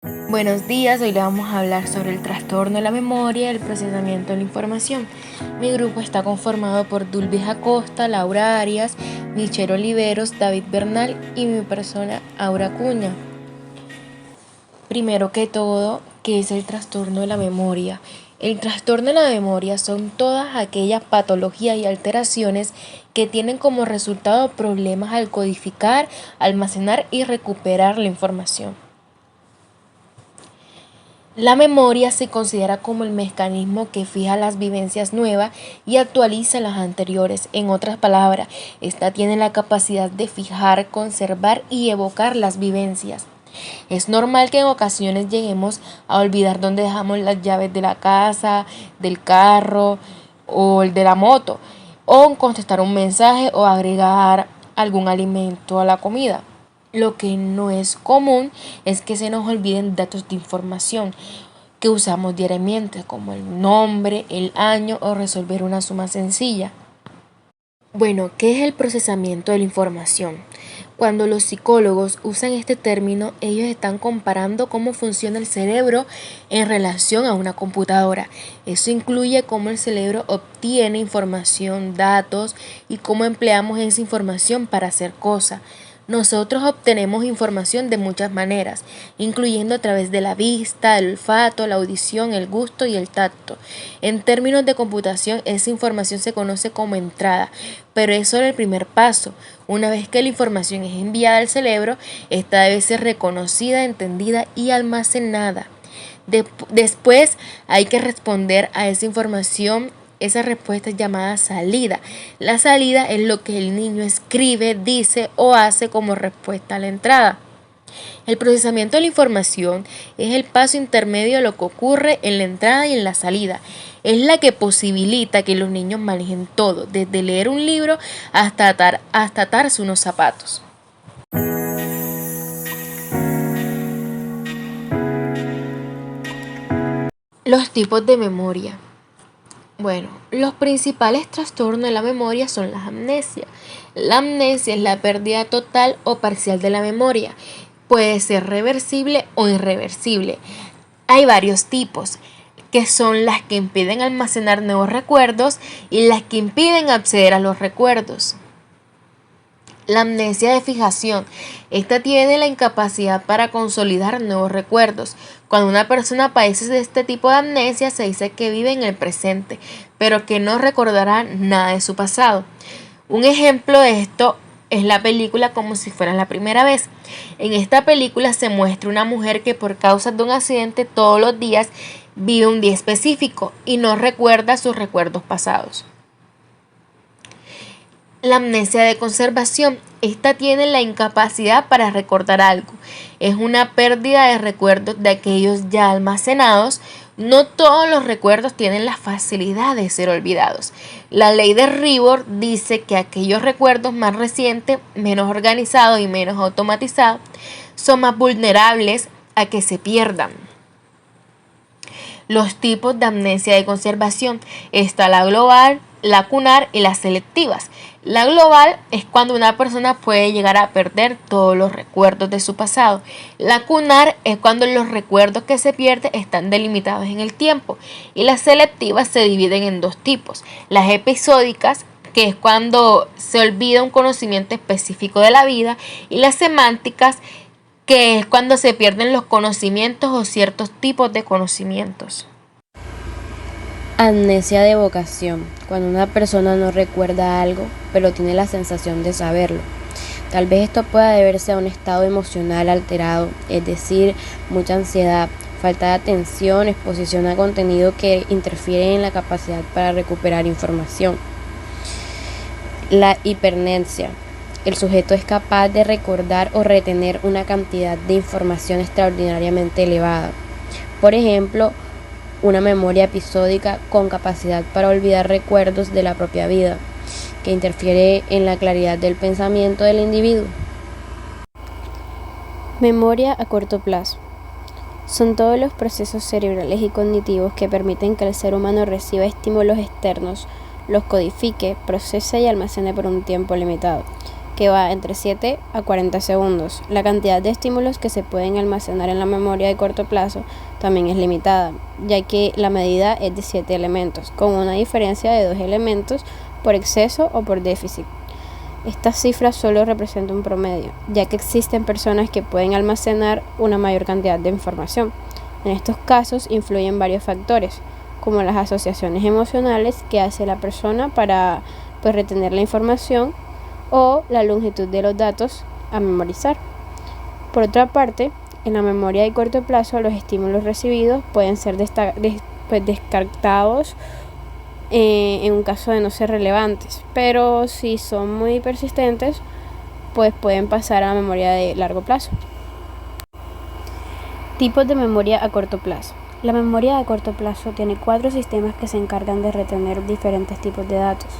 Buenos días, hoy le vamos a hablar sobre el trastorno de la memoria y el procesamiento de la información. Mi grupo está conformado por Dulvis Acosta, Laura Arias, Michelle Oliveros, David Bernal y mi persona Aura Cuña. Primero que todo, ¿qué es el trastorno de la memoria? El trastorno de la memoria son todas aquellas patologías y alteraciones que tienen como resultado problemas al codificar, almacenar y recuperar la información. La memoria se considera como el mecanismo que fija las vivencias nuevas y actualiza las anteriores. En otras palabras, esta tiene la capacidad de fijar, conservar y evocar las vivencias. Es normal que en ocasiones lleguemos a olvidar dónde dejamos las llaves de la casa, del carro o el de la moto, o contestar un mensaje o agregar algún alimento a la comida. Lo que no es común es que se nos olviden datos de información que usamos diariamente, como el nombre, el año o resolver una suma sencilla. Bueno, ¿qué es el procesamiento de la información? Cuando los psicólogos usan este término, ellos están comparando cómo funciona el cerebro en relación a una computadora. Eso incluye cómo el cerebro obtiene información, datos y cómo empleamos esa información para hacer cosas. Nosotros obtenemos información de muchas maneras, incluyendo a través de la vista, el olfato, la audición, el gusto y el tacto. En términos de computación, esa información se conoce como entrada, pero es solo el primer paso. Una vez que la información es enviada al cerebro, esta debe ser reconocida, entendida y almacenada. Después hay que responder a esa información. Esa respuesta es llamada salida. La salida es lo que el niño escribe, dice o hace como respuesta a la entrada. El procesamiento de la información es el paso intermedio de lo que ocurre en la entrada y en la salida. Es la que posibilita que los niños manejen todo, desde leer un libro hasta atarse unos zapatos. Los tipos de memoria. Bueno, los principales trastornos de la memoria son las amnesias. La amnesia es la pérdida total o parcial de la memoria. Puede ser reversible o irreversible. Hay varios tipos, que son las que impiden almacenar nuevos recuerdos y las que impiden acceder a los recuerdos. La amnesia de fijación. Esta tiene la incapacidad para consolidar nuevos recuerdos. Cuando una persona padece de este tipo de amnesia, se dice que vive en el presente, pero que no recordará nada de su pasado. Un ejemplo de esto es la película Como si fuera la primera vez. En esta película se muestra una mujer que por causa de un accidente todos los días vive un día específico y no recuerda sus recuerdos pasados. La amnesia de conservación. Esta tiene la incapacidad para recordar algo. Es una pérdida de recuerdos de aquellos ya almacenados. No todos los recuerdos tienen la facilidad de ser olvidados. La ley de Ribot dice que aquellos recuerdos más recientes, menos organizados y menos automatizados, son más vulnerables a que se pierdan. Los tipos de amnesia de conservación. Está la global, la lacunar y las selectivas. La global es cuando una persona puede llegar a perder todos los recuerdos de su pasado. La lacunar es cuando los recuerdos que se pierden están delimitados en el tiempo. Y las selectivas se dividen en dos tipos. Las episódicas, que es cuando se olvida un conocimiento específico de la vida, y las semánticas, que es cuando se pierden los conocimientos o ciertos tipos de conocimientos. Amnesia de evocación, cuando una persona no recuerda algo, pero tiene la sensación de saberlo. Tal vez esto pueda deberse a un estado emocional alterado, es decir, mucha ansiedad, falta de atención, exposición a contenido que interfiere en la capacidad para recuperar información. La hipermnesia. El sujeto es capaz de recordar o retener una cantidad de información extraordinariamente elevada. Por ejemplo, una memoria episódica con capacidad para olvidar recuerdos de la propia vida, que interfiere en la claridad del pensamiento del individuo. Memoria a corto plazo. Son todos los procesos cerebrales y cognitivos que permiten que el ser humano reciba estímulos externos, los codifique, procese y almacene por un tiempo limitado, que va entre 7 a 40 segundos. La cantidad de estímulos que se pueden almacenar en la memoria de corto plazo también es limitada, ya que la medida es de 7 elementos, con una diferencia de 2 elementos por exceso o por déficit. Esta cifra solo representa un promedio, ya que existen personas que pueden almacenar una mayor cantidad de información. En estos casos influyen varios factores, como las asociaciones emocionales que hace la persona para retener la información o la longitud de los datos a memorizar. Por otra parte, en la memoria de corto plazo, los estímulos recibidos pueden ser descartados en un caso de no ser relevantes, pero si son muy persistentes, pues pueden pasar a la memoria de largo plazo. Tipos de memoria a corto plazo. La memoria a corto plazo tiene 4 sistemas que se encargan de retener diferentes tipos de datos.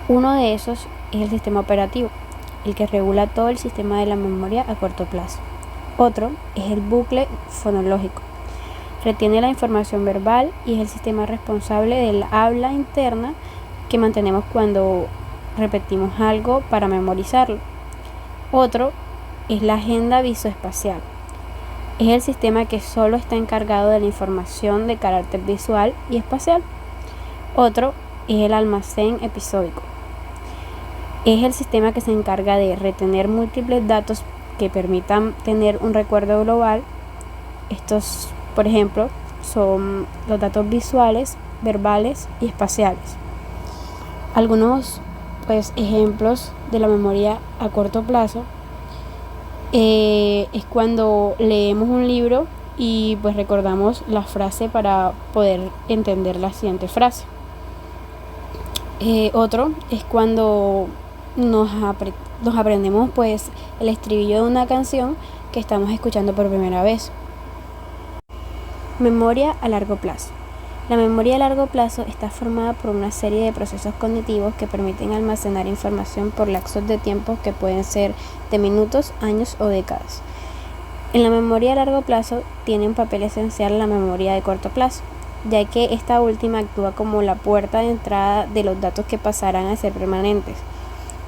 Uno de esos es el sistema operativo, el que regula todo el sistema de la memoria a corto plazo. Otro es el bucle fonológico. Retiene la información verbal y es el sistema responsable del habla interna que mantenemos cuando repetimos algo para memorizarlo. Otro es la agenda visoespacial. Es el sistema que solo está encargado de la información de carácter visual y espacial. Otro es el almacén episódico. Es el sistema que se encarga de retener múltiples datos que permitan tener un recuerdo global. Estos, por ejemplo, son los datos visuales, verbales y espaciales. Algunos ejemplos de la memoria a corto plazo es cuando leemos un libro y recordamos la frase para poder entender la siguiente frase. Otro es cuando nos aprendemos el estribillo de una canción que estamos escuchando por primera vez. Memoria a largo plazo. La memoria a largo plazo está formada por una serie de procesos cognitivos que permiten almacenar información por lapsos de tiempo que pueden ser de minutos, años o décadas. En la memoria a largo plazo tiene un papel esencial la memoria de corto plazo, ya que esta última actúa como la puerta de entrada de los datos que pasarán a ser permanentes.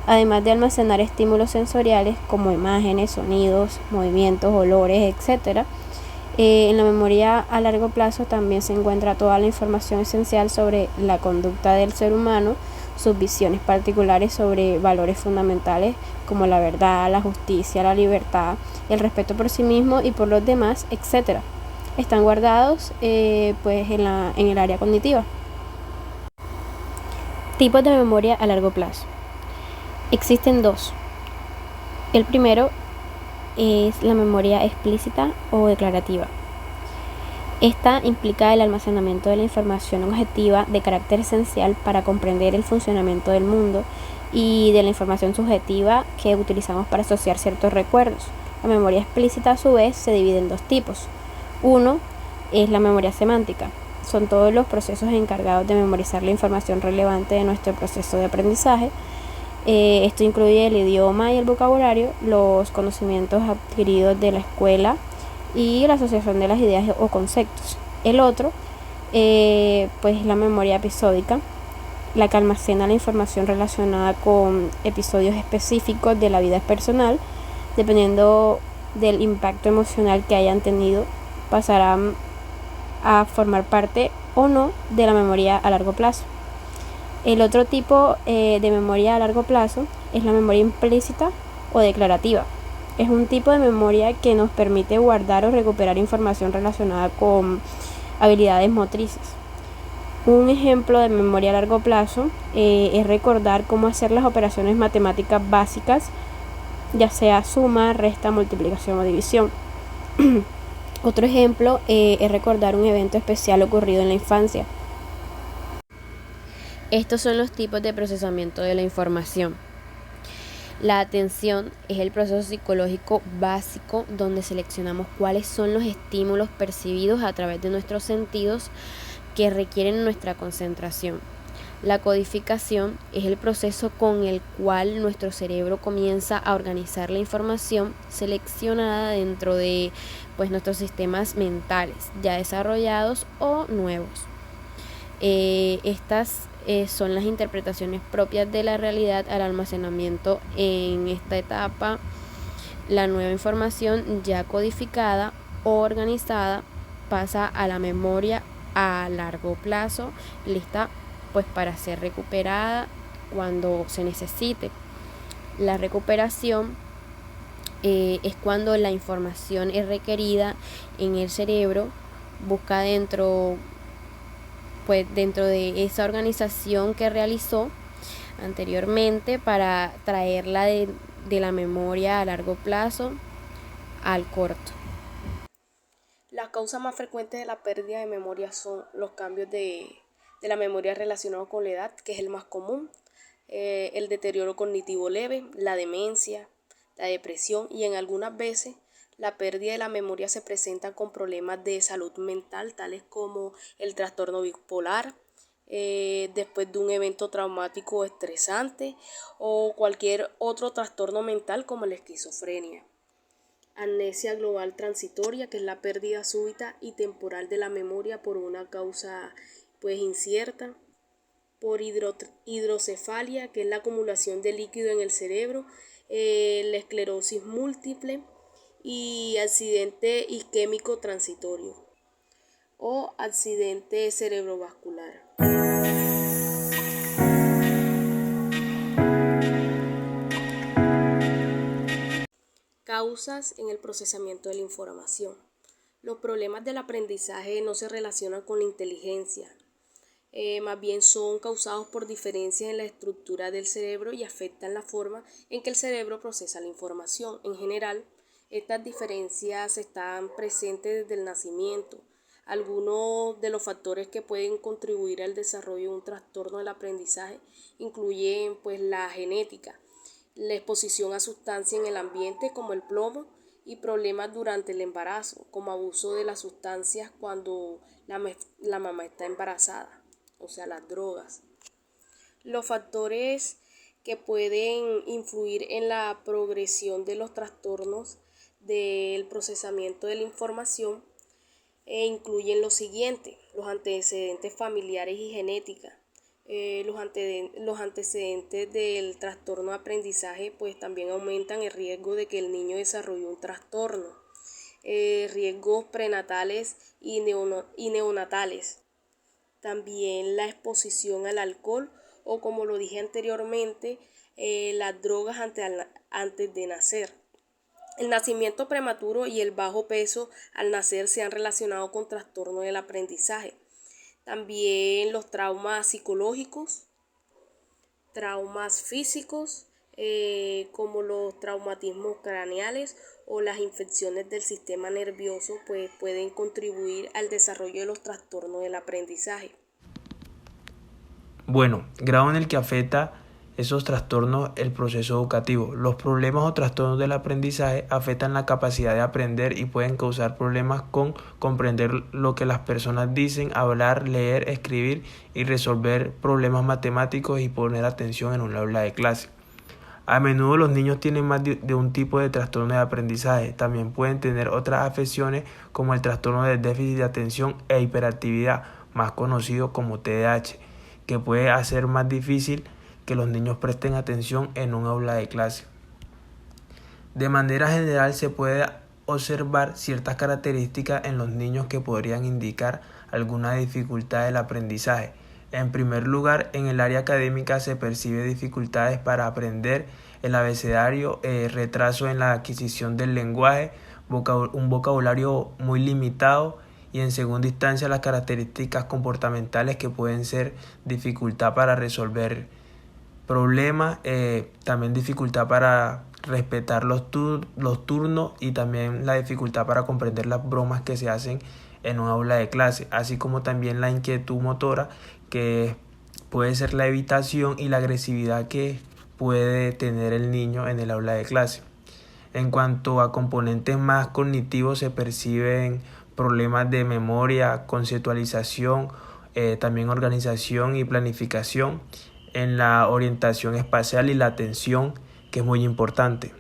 Además de almacenar estímulos sensoriales como imágenes, sonidos, movimientos, olores, etc., en la memoria a largo plazo también se encuentra toda la información esencial sobre la conducta del ser humano, sus visiones particulares sobre valores fundamentales como la verdad, la justicia, la libertad, el respeto por sí mismo y por los demás, etc. Están guardados en el área cognitiva. Tipos de memoria a largo plazo. Existen 2. El primero es la memoria explícita o declarativa. Esta implica el almacenamiento de la información objetiva de carácter esencial para comprender el funcionamiento del mundo y de la información subjetiva que utilizamos para asociar ciertos recuerdos. La memoria explícita, a su vez, se divide en 2 tipos. Uno es la memoria semántica. Son todos los procesos encargados de memorizar la información relevante de nuestro proceso de aprendizaje. Esto incluye el idioma y el vocabulario, los conocimientos adquiridos de la escuela y la asociación de las ideas o conceptos. El otro, la memoria episódica, la que almacena la información relacionada con episodios específicos de la vida personal. Dependiendo del impacto emocional que hayan tenido, pasarán a formar parte o no de la memoria a largo plazo. El otro tipo de memoria a largo plazo es la memoria implícita o declarativa. Es un tipo de memoria que nos permite guardar o recuperar información relacionada con habilidades motrices. Un ejemplo de memoria a largo plazo es recordar cómo hacer las operaciones matemáticas básicas, ya sea suma, resta, multiplicación o división. Otro ejemplo es recordar un evento especial ocurrido en la infancia. Estos son los tipos de procesamiento de la información. La atención es el proceso psicológico básico donde seleccionamos cuáles son los estímulos percibidos a través de nuestros sentidos que requieren nuestra concentración. La codificación es el proceso con el cual nuestro cerebro comienza a organizar la información seleccionada dentro de nuestros sistemas mentales, ya desarrollados o nuevos. Estas son las interpretaciones propias de la realidad al almacenamiento en esta etapa. La nueva información ya codificada o organizada pasa a la memoria a largo plazo, lista pues para ser recuperada cuando se necesite. La recuperación es cuando la información es requerida en el cerebro, busca dentro de esa organización que realizó anteriormente para traerla de la memoria a largo plazo al corto. Las causas más frecuentes de la pérdida de memoria son los cambios de la memoria relacionados con la edad, que es el más común, el deterioro cognitivo leve, la demencia, la depresión, y en algunas veces la pérdida de la memoria se presenta con problemas de salud mental, tales como el trastorno bipolar, después de un evento traumático o estresante, o cualquier otro trastorno mental como la esquizofrenia. Amnesia global transitoria, que es la pérdida súbita y temporal de la memoria por una causa incierta. Por hidrocefalia, que es la acumulación de líquido en el cerebro, la esclerosis múltiple, y accidente isquémico transitorio o accidente cerebrovascular. Causas en el procesamiento de la información. Los problemas del aprendizaje no se relacionan con la inteligencia, más bien son causados por diferencias en la estructura del cerebro y afectan la forma en que el cerebro procesa la información. En general, estas diferencias están presentes desde el nacimiento. Algunos de los factores que pueden contribuir al desarrollo de un trastorno del aprendizaje incluyen la genética, la exposición a sustancias en el ambiente como el plomo, y problemas durante el embarazo, como abuso de las sustancias cuando la mamá está embarazada, o sea, las drogas. Los factores que pueden influir en la progresión de los trastornos del procesamiento de la información incluyen lo siguiente: los antecedentes familiares y genética. Los antecedentes del trastorno de aprendizaje también aumentan el riesgo de que el niño desarrolle un trastorno. Riesgos prenatales y neonatales. También la exposición al alcohol o, como lo dije anteriormente, las drogas antes de nacer. El nacimiento prematuro y el bajo peso al nacer se han relacionado con trastornos del aprendizaje. También los traumas psicológicos, traumas físicos, como los traumatismos craneales o las infecciones del sistema nervioso, pueden contribuir al desarrollo de los trastornos del aprendizaje. Bueno, grado en el que afecta esos trastornos el proceso educativo. Los problemas o trastornos del aprendizaje afectan la capacidad de aprender y pueden causar problemas con comprender lo que las personas dicen, hablar, leer, escribir y resolver problemas matemáticos y poner atención en un aula de clase. A menudo los niños tienen más de un tipo de trastorno de aprendizaje. También pueden tener otras afecciones como el trastorno de déficit de atención e hiperactividad, más conocido como TDAH, que puede hacer más difícil que los niños presten atención en un aula de clase. De manera general se puede observar ciertas características en los niños que podrían indicar alguna dificultad del aprendizaje. En primer lugar, en el área académica se percibe dificultades para aprender el abecedario, retraso en la adquisición del lenguaje, un vocabulario muy limitado, y en segunda instancia las características comportamentales que pueden ser dificultad para resolver problemas, también dificultad para respetar los turnos y también la dificultad para comprender las bromas que se hacen en un aula de clase, así como también la inquietud motora, que puede ser la evitación y la agresividad que puede tener el niño en el aula de clase. En cuanto a componentes más cognitivos, se perciben problemas de memoria, conceptualización, también organización y planificación, en la orientación espacial y la atención, que es muy importante.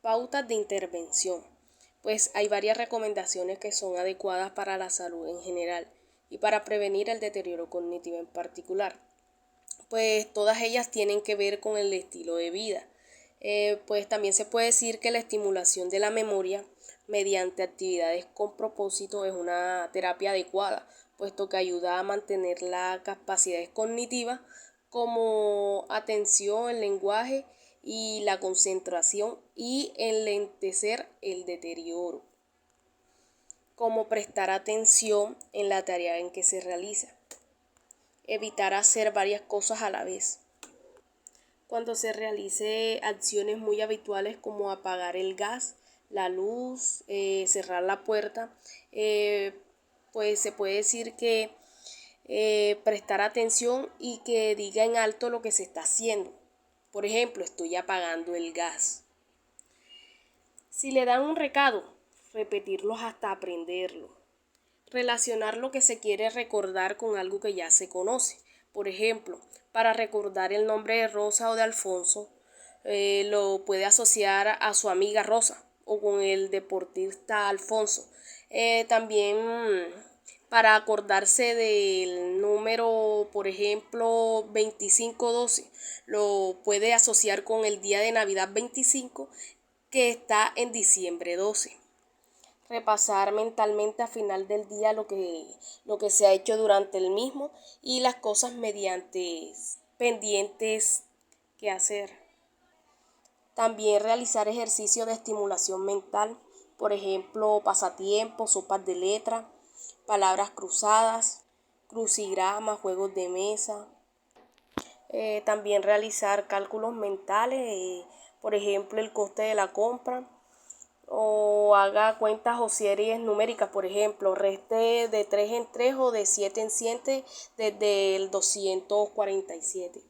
Pautas de intervención. Hay varias recomendaciones que son adecuadas para la salud en general, y para prevenir el deterioro cognitivo en particular. Pues todas ellas tienen que ver con el estilo de vida. Pues también se puede decir que la estimulación de la memoria mediante actividades con propósito es una terapia adecuada, puesto que ayuda a mantener las capacidades cognitivas como atención, el lenguaje y la concentración y enlentecer el deterioro, como prestar atención en la tarea en que se realiza, evitar hacer varias cosas a la vez. Cuando se realice acciones muy habituales como apagar el gas, la luz, cerrar la puerta, pues se puede decir que prestar atención y que diga en alto lo que se está haciendo. Por ejemplo, estoy apagando el gas. Si le dan un recado, repetirlos hasta aprenderlo. Relacionar lo que se quiere recordar con algo que ya se conoce. Por ejemplo, para recordar el nombre de Rosa o de Alfonso, lo puede asociar a su amiga Rosa o con el deportista Alfonso. También para acordarse del número, por ejemplo, 2512, lo puede asociar con el día de Navidad 25, que está en diciembre 12. Repasar mentalmente a final del día lo que se ha hecho durante el mismo y las cosas mediante pendientes que hacer. También realizar ejercicios de estimulación mental, por ejemplo, pasatiempos, sopas de letra, palabras cruzadas, crucigramas, juegos de mesa. También realizar cálculos mentales, por ejemplo, el coste de la compra, o haga cuentas o series numéricas, por ejemplo, reste de 3 en 3 o de 7 en 7 desde el 247.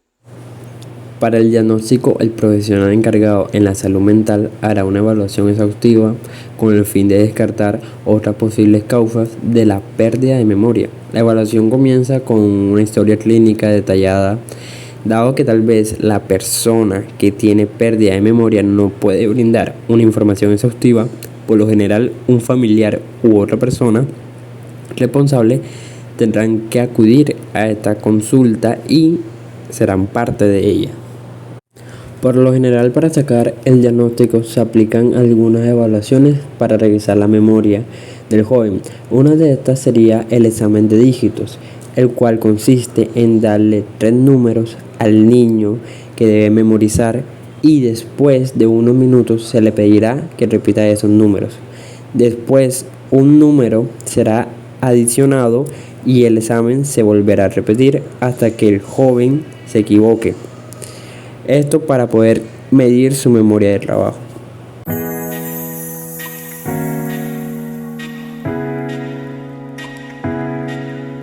Para el diagnóstico, el profesional encargado en la salud mental hará una evaluación exhaustiva con el fin de descartar otras posibles causas de la pérdida de memoria. La evaluación comienza con una historia clínica detallada. Dado que tal vez la persona que tiene pérdida de memoria no puede brindar una información exhaustiva, por lo general un familiar u otra persona responsable tendrán que acudir a esta consulta y serán parte de ella. Por lo general, para sacar el diagnóstico se aplican algunas evaluaciones para revisar la memoria del joven. Una de estas sería el examen de dígitos, el cual consiste en darle 3 números al niño que debe memorizar y después de unos minutos se le pedirá que repita esos números. Después un número será adicionado y el examen se volverá a repetir hasta que el joven se equivoque. Esto para poder medir su memoria de trabajo.